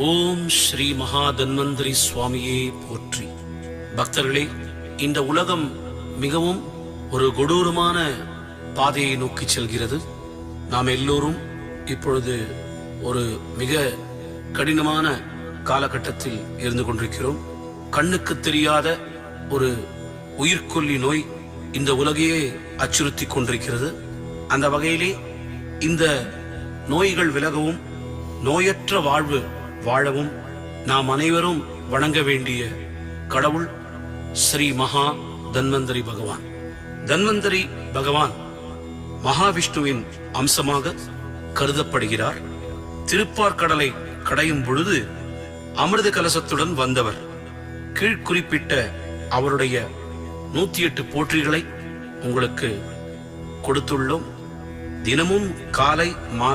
ஓம் ஸ்ரீ மகா தன்வந்திரி சுவாமியே போற்றி. பக்தர்களே, இந்த உலகம் மிகவும் ஒரு கொடூரமான பாதையை நோக்கி செல்கிறது. நாம் எல்லோரும் இப்பொழுது ஒரு மிக கடினமான காலகட்டத்தில் இருந்து கொண்டிருக்கிறோம். கண்ணுக்கு தெரியாத ஒரு உயிர்கொல்லி நோய் இந்த உலகையே அச்சுறுத்தி கொண்டிருக்கிறது. அந்த வகையிலே இந்த நோய்கள் விலகவும் நோயற்ற வாழ்வு வாழவும் நாம் அனைவரும் வணங்க வேண்டிய கடவுள் ஸ்ரீ மகா தன்வந்திரி பகவான். தன்வந்திரி பகவான் மகாவிஷ்ணுவின் அம்சமாக கருதப்படுகிறார். திருப்பார்கடலை கடையும் பொழுது அமிர்த கலசத்துடன் வந்தவர். கீழ்குறிப்பிட்ட அவருடைய 108 போற்றிகளை உங்களுக்கு கொடுத்துள்ளோம். தினமும் காலை மாலை